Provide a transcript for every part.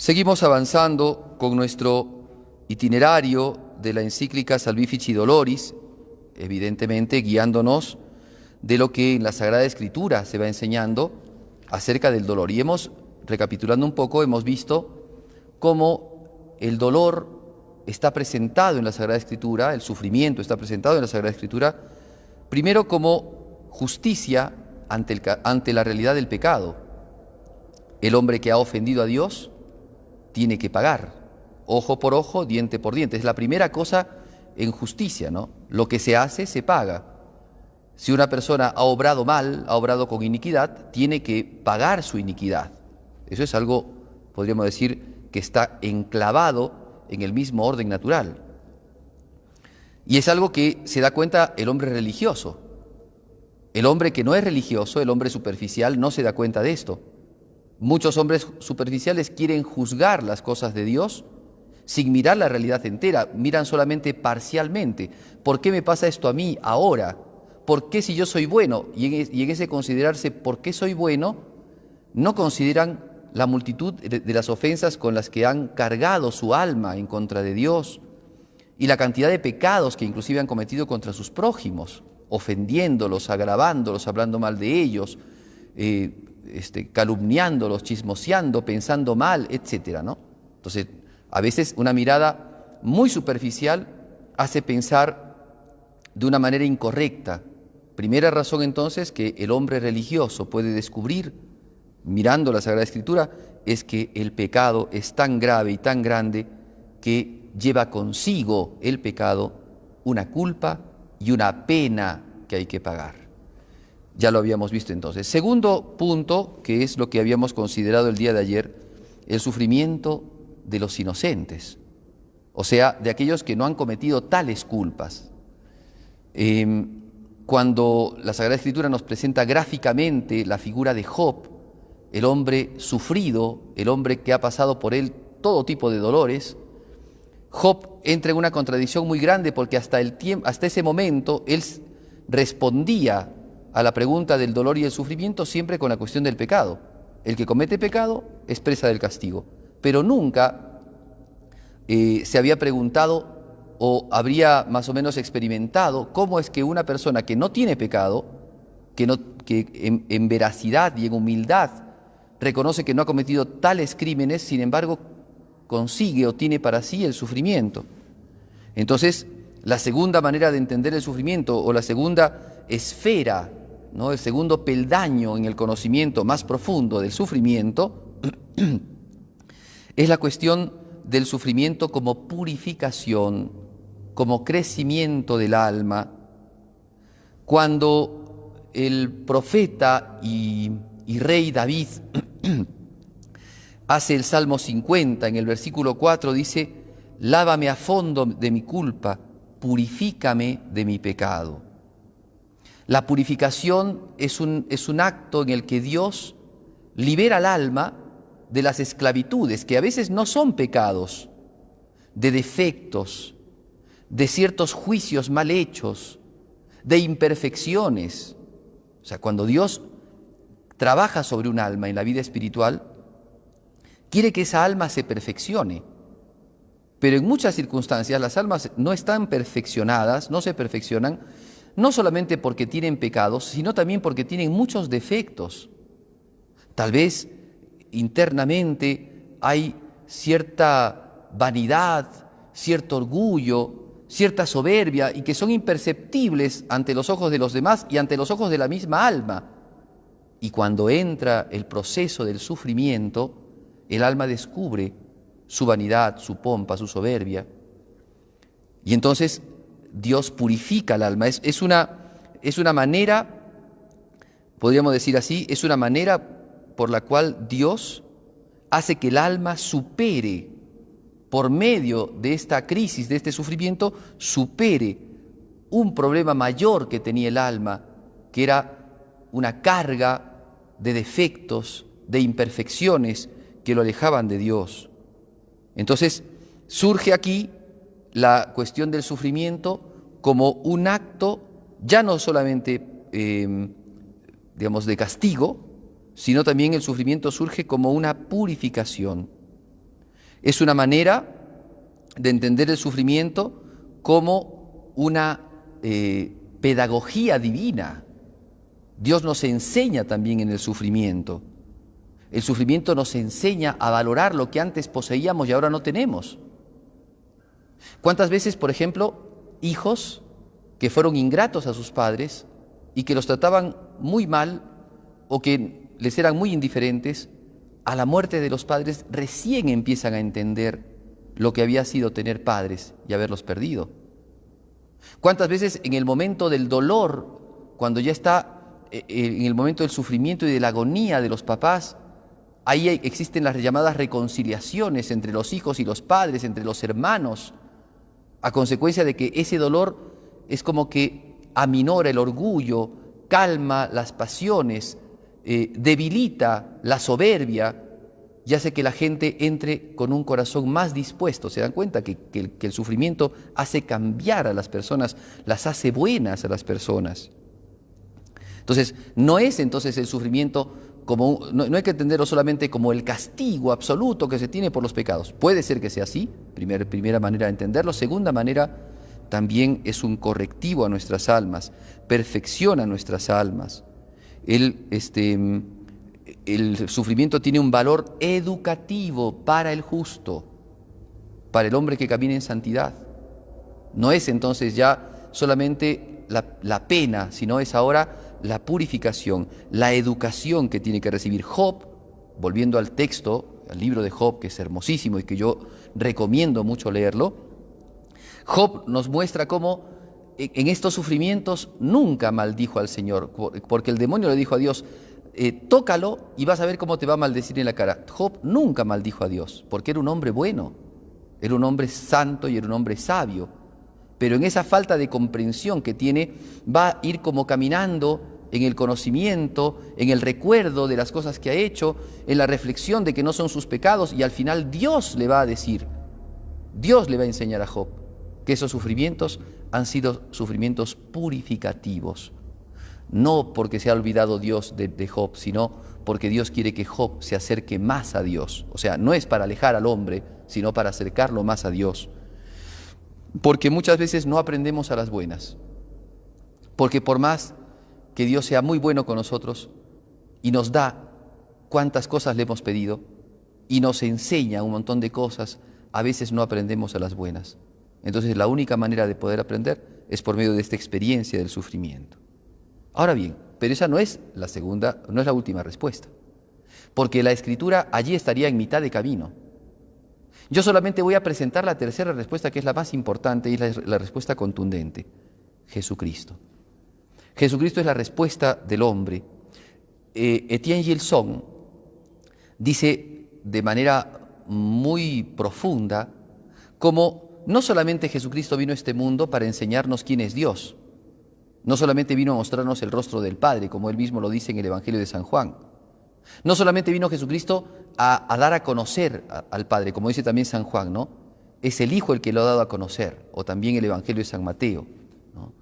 Seguimos avanzando con nuestro itinerario de la encíclica Salvifici Doloris, evidentemente guiándonos de lo que en la Sagrada Escritura se va enseñando acerca del dolor. Y recapitulando un poco, hemos visto cómo el dolor está presentado en la Sagrada Escritura, el sufrimiento está presentado en la Sagrada Escritura, primero como justicia ante la realidad del pecado. El hombre que ha ofendido a Dios tiene que pagar, ojo por ojo, diente por diente. Es la primera cosa en justicia, ¿no? Lo que se hace, se paga. Si una persona ha obrado mal, ha obrado con iniquidad, tiene que pagar su iniquidad. Eso es algo, podríamos decir, que está enclavado en el mismo orden natural. Y es algo que se da cuenta el hombre religioso. El hombre que no es religioso, el hombre superficial, no se da cuenta de esto. Muchos hombres superficiales quieren juzgar las cosas de Dios sin mirar la realidad entera, miran solamente parcialmente. ¿Por qué me pasa esto a mí ahora? ¿Por qué si yo soy bueno? Y en ese considerarse por qué soy bueno, no consideran la multitud de las ofensas con las que han cargado su alma en contra de Dios y la cantidad de pecados que inclusive han cometido contra sus prójimos, ofendiéndolos, agravándolos, hablando mal de ellos, calumniándolos, chismoseando, pensando mal, etcétera, ¿no? Entonces, a veces una mirada muy superficial hace pensar de una manera incorrecta. Primera razón entonces que el hombre religioso puede descubrir, mirando la Sagrada Escritura, es que el pecado es tan grave y tan grande que lleva consigo el pecado una culpa y una pena que hay que pagar. Ya lo habíamos visto entonces. Segundo punto, que es lo que habíamos considerado el día de ayer, el sufrimiento de los inocentes, o sea, de aquellos que no han cometido tales culpas. Cuando la Sagrada Escritura nos presenta gráficamente la figura de Job, el hombre sufrido, el hombre que ha pasado por él todo tipo de dolores, Job entra en una contradicción muy grande porque hasta ese momento él respondía a la pregunta del dolor y el sufrimiento siempre con la cuestión del pecado. El que comete pecado es presa del castigo, pero nunca se había preguntado o habría más o menos experimentado cómo es que una persona que no tiene pecado, que en veracidad y en humildad reconoce que no ha cometido tales crímenes, sin embargo consigue o tiene para sí el sufrimiento. Entonces, la segunda manera de entender el sufrimiento o la segunda esfera, ¿no? El segundo peldaño en el conocimiento más profundo del sufrimiento es la cuestión del sufrimiento como purificación, como crecimiento del alma. Cuando el profeta y rey David hace el Salmo 50, en el versículo 4 dice: lávame a fondo de mi culpa, purifícame de mi pecado. La purificación es un acto en el que Dios libera al alma de las esclavitudes, que a veces no son pecados, de defectos, de ciertos juicios mal hechos, de imperfecciones. O sea, cuando Dios trabaja sobre un alma en la vida espiritual, quiere que esa alma se perfeccione. Pero en muchas circunstancias las almas no están perfeccionadas, no se perfeccionan, no solamente porque tienen pecados, sino también porque tienen muchos defectos. Tal vez internamente hay cierta vanidad, cierto orgullo, cierta soberbia, y que son imperceptibles ante los ojos de los demás y ante los ojos de la misma alma. Y cuando entra el proceso del sufrimiento, el alma descubre su vanidad, su pompa, su soberbia. Y entonces Dios purifica el alma. Es una manera, podríamos decir así, es una manera por la cual Dios hace que el alma supere, por medio de esta crisis, de este sufrimiento, supere un problema mayor que tenía el alma, que era una carga de defectos, de imperfecciones que lo alejaban de Dios. Entonces, surge aquí la cuestión del sufrimiento como un acto ya no solamente, de castigo, sino también el sufrimiento surge como una purificación. Es una manera de entender el sufrimiento como una pedagogía divina. Dios nos enseña también en el sufrimiento. El sufrimiento nos enseña a valorar lo que antes poseíamos y ahora no tenemos. ¿Cuántas veces, por ejemplo, hijos que fueron ingratos a sus padres y que los trataban muy mal o que les eran muy indiferentes, a la muerte de los padres recién empiezan a entender lo que había sido tener padres y haberlos perdido? ¿Cuántas veces en el momento del dolor, cuando ya está en el momento del sufrimiento y de la agonía de los papás, ahí existen las llamadas reconciliaciones entre los hijos y los padres, entre los hermanos, a consecuencia de que ese dolor es como que aminora el orgullo, calma las pasiones, debilita la soberbia y hace que la gente entre con un corazón más dispuesto. Se dan cuenta que el sufrimiento hace cambiar a las personas, las hace buenas a las personas. Entonces, no es entonces el sufrimiento como, no hay que entenderlo solamente como el castigo absoluto que se tiene por los pecados. Puede ser que sea así, primera manera de entenderlo. Segunda manera, también es un correctivo a nuestras almas, perfecciona nuestras almas. El sufrimiento tiene un valor educativo para el justo, para el hombre que camina en santidad. No es entonces ya solamente la pena, sino es ahora la purificación, la educación que tiene que recibir Job. Volviendo al texto, al libro de Job, que es hermosísimo y que yo recomiendo mucho leerlo, Job nos muestra cómo en estos sufrimientos nunca maldijo al Señor, porque el demonio le dijo a Dios, tócalo y vas a ver cómo te va a maldecir en la cara. Job nunca maldijo a Dios, porque era un hombre bueno, era un hombre santo y era un hombre sabio. Pero en esa falta de comprensión que tiene, va a ir como caminando en el conocimiento, en el recuerdo de las cosas que ha hecho, en la reflexión de que no son sus pecados, y al final Dios le va a decir, Dios le va a enseñar a Job que esos sufrimientos han sido sufrimientos purificativos. No porque se ha olvidado Dios de Job, sino porque Dios quiere que Job se acerque más a Dios. O sea, no es para alejar al hombre, sino para acercarlo más a Dios. Porque muchas veces no aprendemos a las buenas. Porque por más que Dios sea muy bueno con nosotros y nos da cuántas cosas le hemos pedido y nos enseña un montón de cosas, a veces no aprendemos a las buenas. Entonces la única manera de poder aprender es por medio de esta experiencia del sufrimiento. Ahora bien, pero esa no es la segunda, no es la última respuesta. Porque la Escritura allí estaría en mitad de camino. Yo solamente voy a presentar la tercera respuesta, que es la más importante y es la respuesta contundente. Jesucristo. Jesucristo es la respuesta del hombre. Etienne Gilson dice de manera muy profunda cómo no solamente Jesucristo vino a este mundo para enseñarnos quién es Dios, no solamente vino a mostrarnos el rostro del Padre, como él mismo lo dice en el Evangelio de San Juan. No solamente vino Jesucristo a dar a conocer al Padre, como dice también San Juan, ¿no? Es el Hijo el que lo ha dado a conocer, o también el Evangelio de San Mateo, ¿no?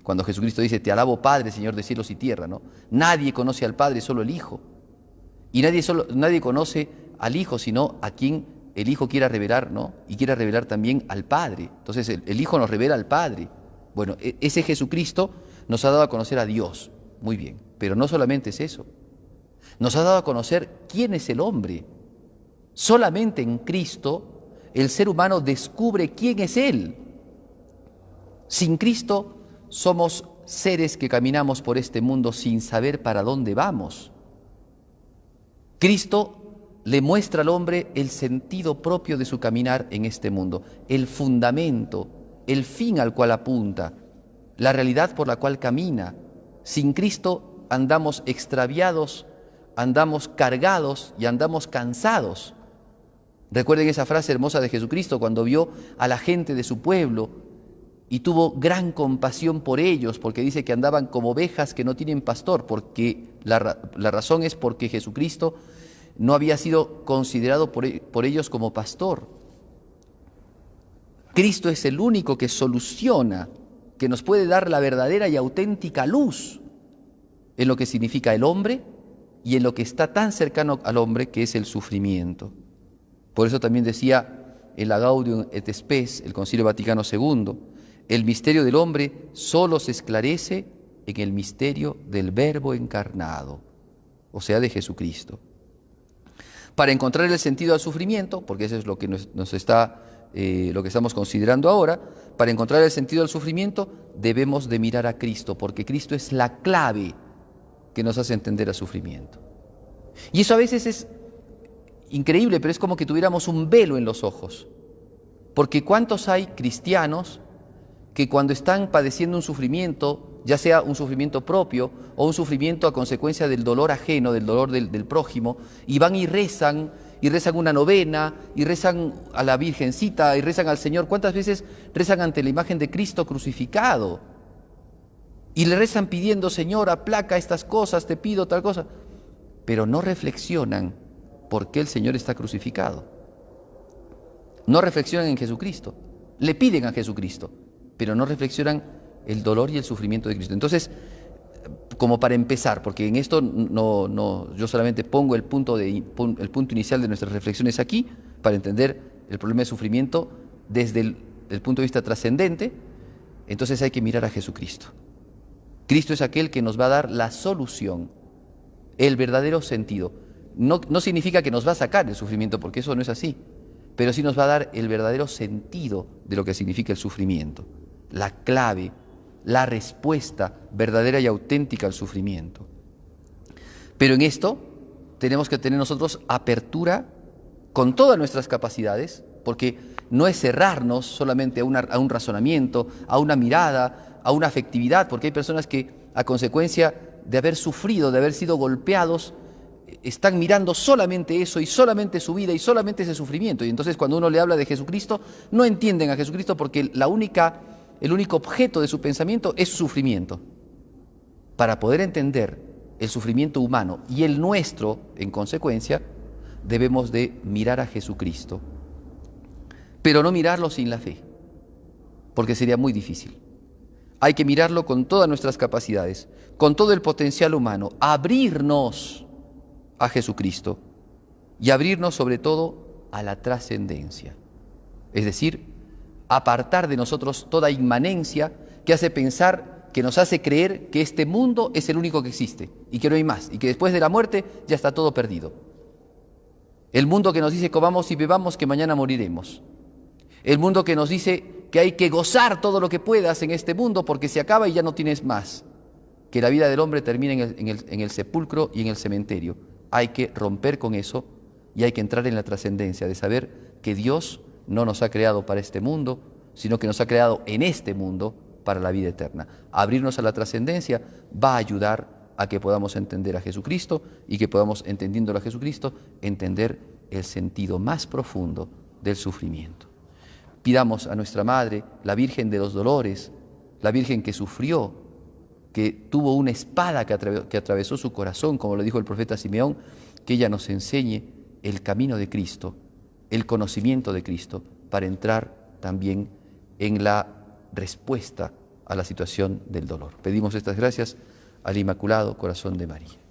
Cuando Jesucristo dice, te alabo Padre, Señor de cielos y tierra, ¿no? Nadie conoce al Padre, solo el Hijo. Y nadie conoce al Hijo, sino a quien el Hijo quiera revelar, ¿no? Y quiera revelar también al Padre. Entonces el Hijo nos revela al Padre. Bueno, ese Jesucristo nos ha dado a conocer a Dios. Muy bien, pero no solamente es eso. Nos ha dado a conocer quién es el hombre. Solamente en Cristo el ser humano descubre quién es Él. Sin Cristo somos seres que caminamos por este mundo sin saber para dónde vamos. Cristo le muestra al hombre el sentido propio de su caminar en este mundo, el fundamento, el fin al cual apunta, la realidad por la cual camina. Sin Cristo andamos extraviados, andamos cargados y andamos cansados. Recuerden esa frase hermosa de Jesucristo cuando vio a la gente de su pueblo y tuvo gran compasión por ellos, porque dice que andaban como ovejas que no tienen pastor, porque la razón es porque Jesucristo no había sido considerado por ellos como pastor. Cristo es el único que soluciona, que nos puede dar la verdadera y auténtica luz en lo que significa el hombre y en lo que está tan cercano al hombre, que es el sufrimiento. Por eso también decía en la Gaudium et Spes, el Concilio Vaticano II, el misterio del hombre solo se esclarece en el misterio del Verbo encarnado, o sea, de Jesucristo. Para encontrar el sentido al sufrimiento, porque eso es lo que lo que estamos considerando ahora, para encontrar el sentido al sufrimiento debemos de mirar a Cristo, porque Cristo es la clave que nos hace entender al sufrimiento. Y eso a veces es increíble, pero es como que tuviéramos un velo en los ojos, porque ¿cuántos hay cristianos que cuando están padeciendo un sufrimiento, ya sea un sufrimiento propio o un sufrimiento a consecuencia del dolor ajeno, del dolor del prójimo, y van y rezan una novena, y rezan a la Virgencita, y rezan al Señor? ¿Cuántas veces rezan ante la imagen de Cristo crucificado? Y le rezan pidiendo: Señor, aplaca estas cosas, te pido tal cosa. Pero no reflexionan por qué el Señor está crucificado. No reflexionan en Jesucristo. Le piden a Jesucristo, pero no reflexionan el dolor y el sufrimiento de Cristo. Entonces, como para empezar, porque en esto yo solamente pongo el punto inicial de nuestras reflexiones aquí, para entender el problema de sufrimiento desde el punto de vista trascendente. Entonces hay que mirar a Jesucristo. Cristo es aquel que nos va a dar la solución, el verdadero sentido. No significa que nos va a sacar el sufrimiento, porque eso no es así, pero sí nos va a dar el verdadero sentido de lo que significa el sufrimiento, la clave, la respuesta verdadera y auténtica al sufrimiento. Pero en esto tenemos que tener nosotros apertura con todas nuestras capacidades, porque no es cerrarnos solamente a un razonamiento, a una mirada, a una afectividad, porque hay personas que a consecuencia de haber sufrido, de haber sido golpeados, están mirando solamente eso y solamente su vida y solamente ese sufrimiento. Y entonces cuando uno le habla de Jesucristo, no entienden a Jesucristo, porque el único objeto de su pensamiento es su sufrimiento. Para poder entender el sufrimiento humano y el nuestro, en consecuencia, debemos de mirar a Jesucristo. Pero no mirarlo sin la fe, porque sería muy difícil. Hay que mirarlo con todas nuestras capacidades, con todo el potencial humano, abrirnos a Jesucristo y abrirnos sobre todo a la trascendencia. Es decir, apartar de nosotros toda inmanencia que hace pensar, que nos hace creer que este mundo es el único que existe y que no hay más, y que después de la muerte ya está todo perdido. El mundo que nos dice: comamos y bebamos, que mañana moriremos. El mundo que nos dice que hay que gozar todo lo que puedas en este mundo porque se acaba y ya no tienes más. Que la vida del hombre termina en el sepulcro y en el cementerio. Hay que romper con eso y hay que entrar en la trascendencia de saber que Dios no nos ha creado para este mundo, sino que nos ha creado en este mundo para la vida eterna. Abrirnos a la trascendencia va a ayudar a que podamos entender a Jesucristo y que podamos, entendiéndolo a Jesucristo, entender el sentido más profundo del sufrimiento. Pidamos a nuestra Madre, la Virgen de los Dolores, la Virgen que sufrió, que tuvo una espada que atravesó su corazón, como lo dijo el profeta Simeón, que ella nos enseñe el camino de Cristo, el conocimiento de Cristo, para entrar también en la respuesta a la situación del dolor. Pedimos estas gracias al Inmaculado Corazón de María.